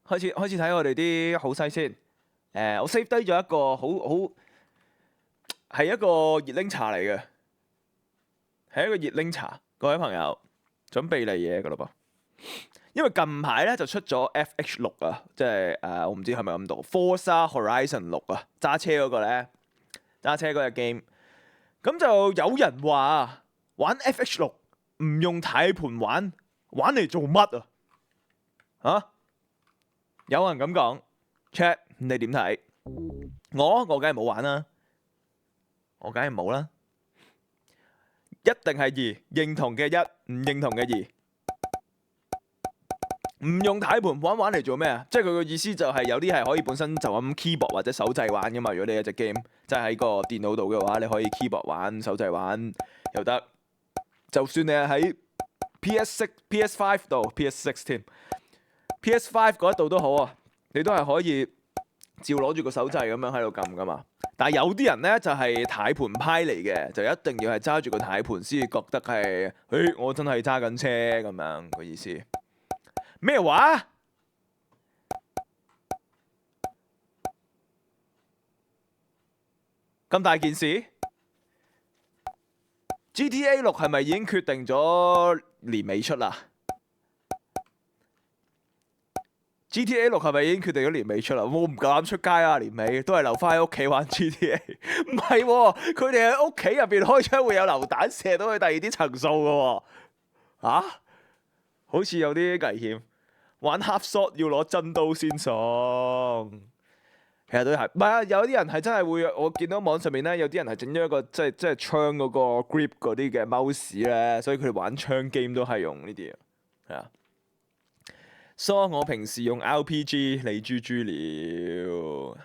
開始睇我哋啲好西先。我 save 低咗一個好係一個熱檸茶嚟嘅，係一個熱檸茶。各位朋友準備嚟嘢噶咯噃。因為近排咧就出咗 FH6啊，即係我唔知係咪咁讀 Forza Horizon 6啊，揸車嗰個咧，揸車嗰隻 game。咁就有人話玩 FH6唔用軚盤玩嚟做乜啊？嚇？有人咁講 ，Chat 你點睇？我梗係冇玩啦，我梗係冇啦，一定係二，認同嘅一，唔認同嘅二。唔用軚盤玩嚟做咩啊？即係佢個意思就係有啲係可以本身就咁 keyboard 或者手掣玩噶嘛。如果你有隻 game 即係喺個電腦度嘅話，你可以 keyboard 玩、手掣玩又得。就算你係喺 PS6、PS5 度、PS6 添、PS5 嗰一度都好啊，你都係可以照攞住個手掣咁樣喺度撳噶嘛。但係有啲人咧就係軚盤派嚟嘅，就一定要係揸住個軚盤先至覺得係，我真係揸緊車咁樣個意思。咩話？咁大件事 ？GTA 6係咪已經決定咗年尾出啦？GTA 6係咪已經決定咗年尾出啦？我唔夠膽出街啊！年尾都係留翻喺屋企玩 GTA。唔係喎，佢哋喺屋企入邊開槍會有流彈射到去第二啲層數嘅喎。啊？好似有啲危險。玩 half shot 要攞真刀先爽，其實都係，唔係啊？有啲人係真係會，我見到網上面咧，有啲人係整咗一個即係槍嗰個 grip 嗰啲嘅 mouse 咧，所以佢哋玩槍 game 都係用呢啲啊，係啊。所以我平時用 RPG 你豬豬了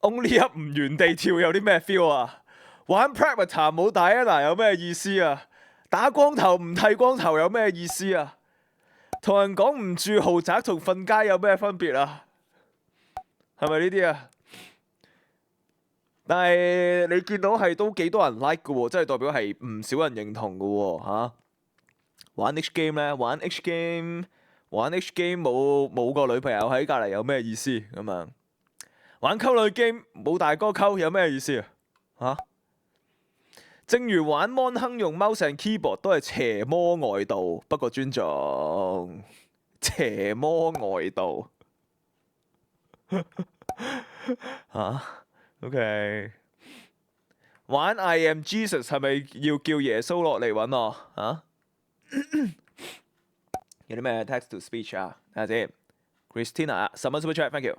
，Only up 唔原地跳有啲咩 feel 啊？玩 Predator 冇戴安娜有咩意思啊？打光頭唔剃光頭有咩意思啊？同人講唔住豪宅同瞓街有咩分別啊？係咪呢啲啊？但係你見到係都幾多人 like 嘅喎，即係代表係唔少人認同嘅喎嚇。玩 H game 咧，玩 H game 冇個女朋友喺隔離有咩意思咁樣？玩溝女 game 冇大哥溝有咩意思啊？嚇？正如玩 Mon 亨用 mouse and keyboard 都係邪魔外道，不過尊重邪魔外道嚇？OK， 玩 I am Jesus 係咪要叫耶穌落嚟揾我嚇？有啲咩 text to speech 啊？睇下先。Christina 10蚊 super chat，thank you。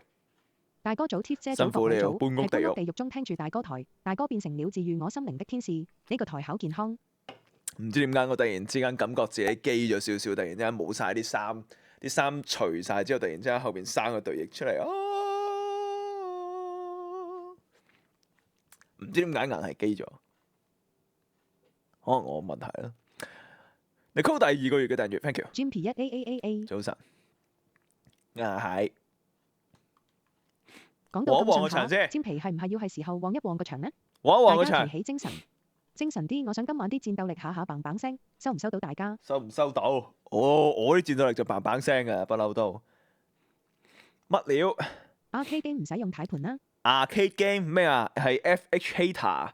大哥早 Tiff 姐早辛苦了，早搬屋地獄。係搬屋地獄中聽住大哥台，大哥變成了治愈我心靈的天使。呢個台考健康。唔知點解我突然之間感覺自己基咗少少，突然之間冇晒啲衫，啲衫除晒之後，突然之間後邊生個對翼出嚟，唔知點解硬係基咗，可能我問題啦。你 call 第2個月嘅訂閱 ，thank you。Jimpy 一 A。早晨，係。講到旺一旺個咁上下，場先煎皮係唔係要係時候旺一旺個場呢？旺一旺個大家場提起精神，精神啲。我想今晚啲戰鬥力下下砰砰聲，收唔收到大家？收唔收到？我啲戰鬥力就砰砰聲嘅，不嬲都。乜料？Arcade game 唔使用軚盤啦。？Arcade game 咩啊？係 FH Hater。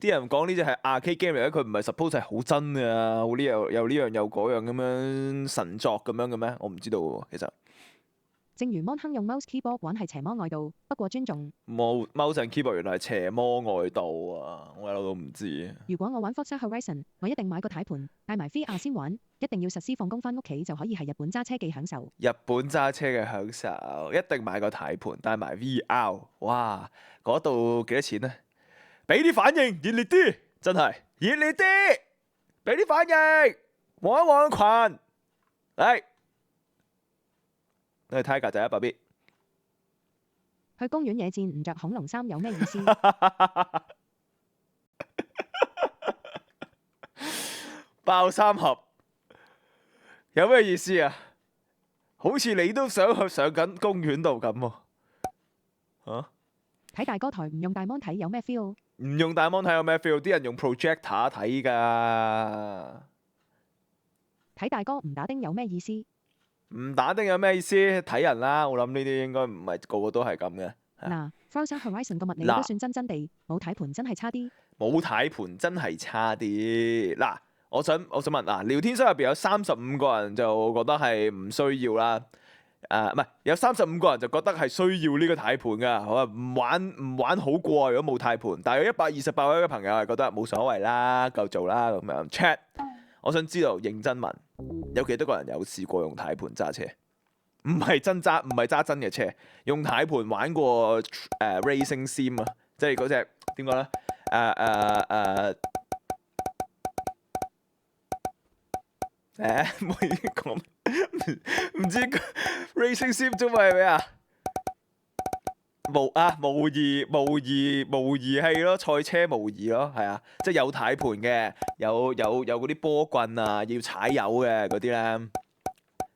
啲人講呢隻係 arcade game 嚟嘅，佢唔係 suppose 係好真㗎，好呢又呢樣又嗰樣咁樣神作咁樣嘅咩？我唔知道喎，其實。正如 Mon 亨用 mouse keyboard 玩係邪魔外道，不過尊重。mouse and keyboard 原來係邪魔外道啊！我一路都唔知。如果我玩 Forza Horizon，我一定買個軚盤，帶埋 VR 先玩，一定要實施放工翻屋企就可以係日本揸車嘅享受。日本揸車嘅享受，一定買個軚盤，帶埋 VR。哇！嗰度幾多錢呢？俾啲反應，熱烈啲，真係熱烈啲，俾啲反應，旺一旺群，嚟。你睇下格仔100 bit。去公園野戰唔着恐龍衫有咩意思？爆3盒有咩意思啊？好似你都想去上緊公園度咁喎。睇大哥台唔用大 mon 睇有咩 feel？ 唔用大 mon 睇有咩 feel？ 啲人用 projector 睇㗎。睇大哥唔打丁有咩意思？唔打丁有咩意思？睇人啦，我諗呢啲應該唔係個個都係咁嘅。嗱，Frozen Horizon 個物理嗱都算真真地，冇睇盤真係差啲。冇睇盤真係差啲。嗱，我想問嗱，聊天室入邊有35個人就覺得係唔需要啦。唔係有35個人就覺得係需要呢個睇盤㗎。好啊，唔玩好過啊，如果冇睇盤。但係有128位嘅朋友係覺得冇所謂啦，夠做啦咁樣。Chat，我想知道認真問，有幾多個人有試過用睇盤揸車？唔係揸真嘅車，用軚盤玩過Racing Sim 啊，即係嗰隻點講咧？唔可以講，唔知 Racing Sim 中文係咩啊？模擬器咯，賽車模擬咯，係啊，即係有軚盤嘅，有嗰啲波棍啊，要踩油嘅嗰啲咧。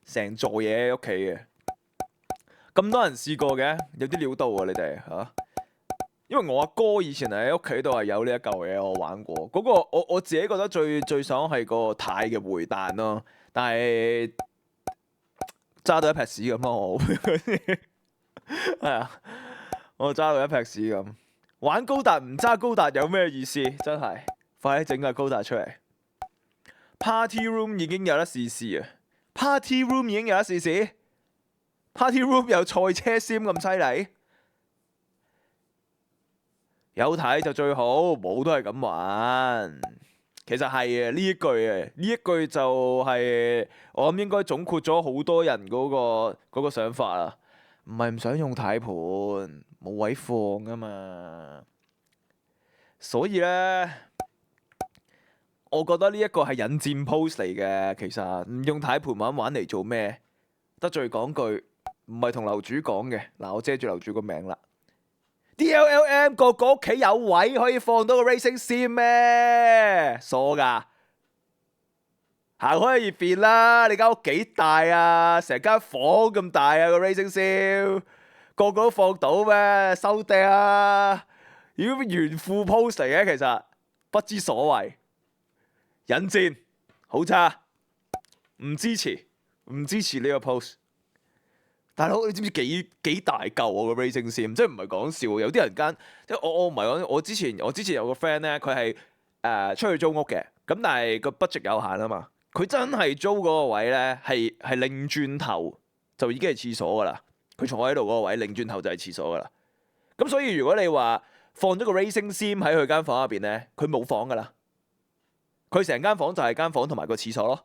成座嘢喺屋企嘅，咁多人試過嘅，有啲料到啊！你哋嚇，因為我阿哥以前喺屋企度係有呢一嚿嘢，我玩過。嗰個我自己覺得最爽係個軚嘅回彈咯，但係揸到一劈屎咁咯，我係啊，我揸到一劈屎咁。玩高達唔揸高達有咩意思？真係快啲整個高達出嚟。Party Room 已經有得試試啊！Party Room 已經有得試試 ，Party Room 有賽車 sim 咁犀利，有睇就最好，冇都係咁玩。其實係嘅，呢一句就係我諗應該總括咗好多人嗰個想法啦。唔係唔想用軚盤，冇位放啊嘛。所以咧。我覺得呢一個係引戰 post 嚟嘅，其實唔用軚盤玩嚟做咩？得罪講句，唔係同樓主講嘅。嗱，我遮住樓主個名啦。DLLM 個屋企有位可以放到個 Racing Sim 咩？傻㗎！行開一邊啦！你間屋幾大啊？成間房咁大啊個 Racing Sim，個個都放到咩？收嗲啊！如果炫富 post 嚟嘅，其實不知所謂。引戰好差，唔支持呢個 post。大佬，你知唔知幾大嚿啊個 Racing Sim？即係唔係講笑？有啲人間即係我唔係講，我之前有個 friend 咧，佢係出去租屋嘅，咁但係個 budget 有限啊嘛。佢真係租嗰個位咧，係擰轉頭就已經係廁所噶啦。佢坐喺度嗰個位，擰轉頭就係廁所噶啦。咁所以如果你話放咗個 Racing Sim 喺佢間房入邊咧，佢冇房噶啦。佢成間房就係間房同埋個廁所咯，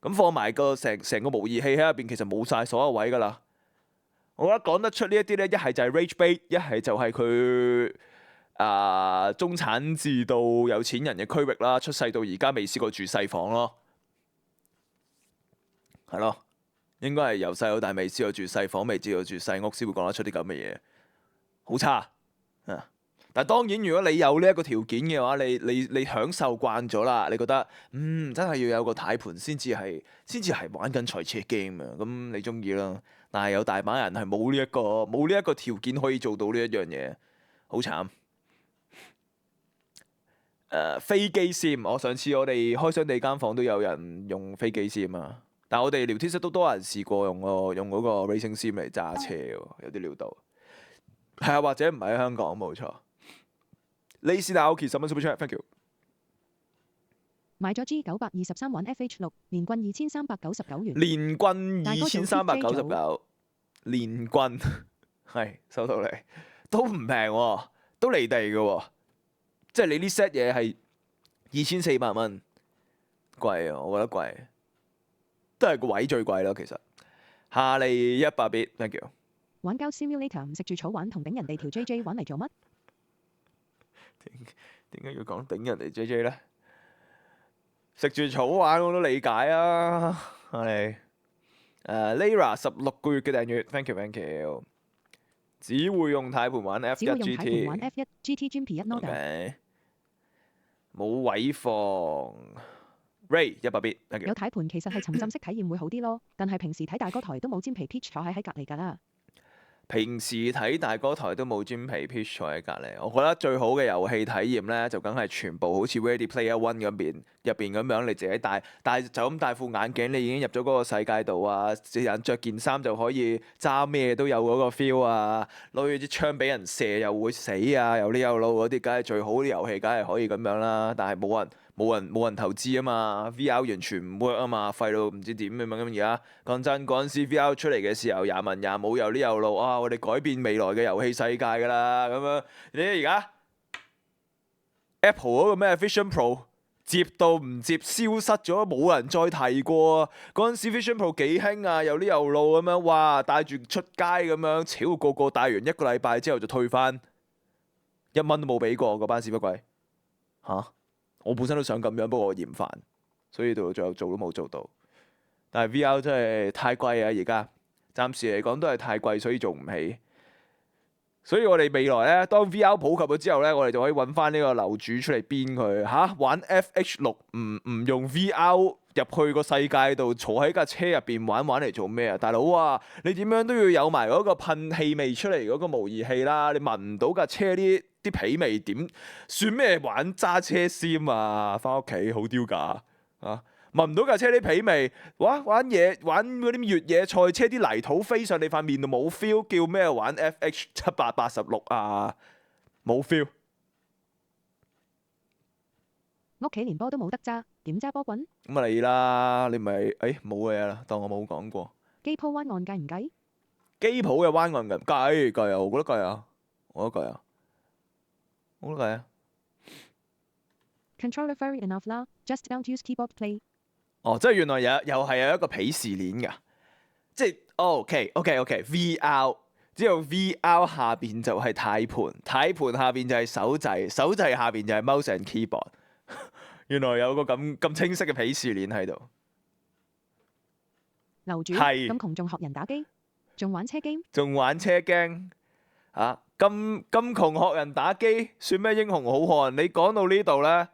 咁放埋個成個模擬器喺入邊，其實冇晒所有位噶啦。我覺得講得出呢一啲咧，一係就係 rage bait，一係就係佢中產至到有錢人嘅區域啦，出世到而家未試過住細房咯，係咯，應該係由細到大未試過住細房，未試過住細屋，先會講得出啲咁嘅嘢，好差啊！但當然，如果你有呢一個條件嘅話，你享受慣咗啦，你覺得真係要有個軚盤先至係玩緊賽車 game 啊，咁你中意啦。但係有大把人係冇呢一個條件可以做到呢一樣嘢，好慘。飛機 sim，我上次我哋開箱地間房都有人用飛機 sim 啊，但係我哋聊天室都多人試過用嗰個 Racing Sim 嚟揸車喎，有啲料到。係啊，或者唔係喺香港，冇錯。Lacy Naoki 10蚊 Super Chat，thank you。買咗 G923 玩 FH6，連棍2399元。連棍2399，連棍係收到你，都唔平喎，都離地嘅喎，即係你呢 set 嘢係2400蚊，貴啊，我覺得貴，都係個位最貴咯，其實。下嚟100 bit，thank you。玩交 simulator 唔食住草玩同頂人哋條 JJ 玩嚟做乜？點解要講頂人哋 JJ 咧？食住草玩我都理解啊！係Lara 16個月嘅訂閱 ，thank you。只會用軚盤玩 F1 只會用軚 GT，盤玩 F1 GT GP 1 Noda。冇位放 Ray 100 bit，thank you。有軚盤其實係沉浸式體驗會好啲咯，但係平時睇大哥台都冇煎皮 Peach 坐喺隔離㗎啦。平時睇大哥台都冇專皮 pitch 坐喺隔離，我覺得最好嘅遊戲體驗咧，就梗係全部好似 Ready Player One 入邊咁樣，你自己就咁戴副眼鏡，你已經入咗嗰個世界度啊！人着件衫就可以揸咩都有嗰個 feel 啊！攞住支槍俾人射又會死啊！又呢又路嗰啲，梗係最好啲遊戲，梗係可以咁樣啦。但係冇人投資啊嘛，VR 完全唔 work 啊嘛，廢到唔知點咁樣。咁而家講真，嗰陣時 VR 出嚟嘅時候，廿文廿武有呢有路啊！我哋改變未來嘅遊戲世界㗎啦，咁樣你睇而家 Apple 嗰個咩 Vision Pro 接到唔接，消失咗，冇人再提過啊！嗰陣時 Vision Pro 幾興啊，有呢有路咁樣，哇！帶住出街咁樣，超個個戴完一個禮拜之後就退翻，1蚊都冇俾過嗰班屎忽鬼嚇！我本身都想咁樣，不過我嫌煩，所以到最後做都冇做到。但係 VR 真係太貴啊！而家暫時嚟講都係太貴，所以做唔起。所以我哋未來咧，當 VR 普及咗之後咧，我哋就可以揾翻呢個樓主出嚟編佢嚇，玩 FH6 唔用 VR 入去個世界度，坐喺架車入邊玩嚟做咩啊？大佬啊，你點樣都要有埋嗰個噴氣味出嚟嗰個模擬器啦！你聞唔到架車啲皮味點算咩玩揸車 sim 啊？翻屋企好丟架啊！聞唔到架車啲皮味，玩嗰啲越野賽車啲泥土飛上你塊面度冇 feel， 叫咩玩 FH786啊？冇 feel。屋企連波都冇得揸，點揸波棍？咁啊你啦，你咪冇嘢啦，當我冇講過。機鋪彎岸計唔計？機鋪嘅彎岸計啊，我覺得計啊，我覺得計啊，我覺得計啊。Controller furry enough 啦，just don't use keyboard play。哦，即係原來又係有一個鄙視鏈㗎，即係OK，VR，之後 VR 下邊就係軚盤下邊就係手掣下邊就係 mouse and keyboard。原來有個咁清晰嘅鄙視鏈喺度。樓主係咁窮仲學人打機，仲玩車 game？仲玩車驚啊！咁窮學人打機，算咩英雄好漢？你講到呢度咧，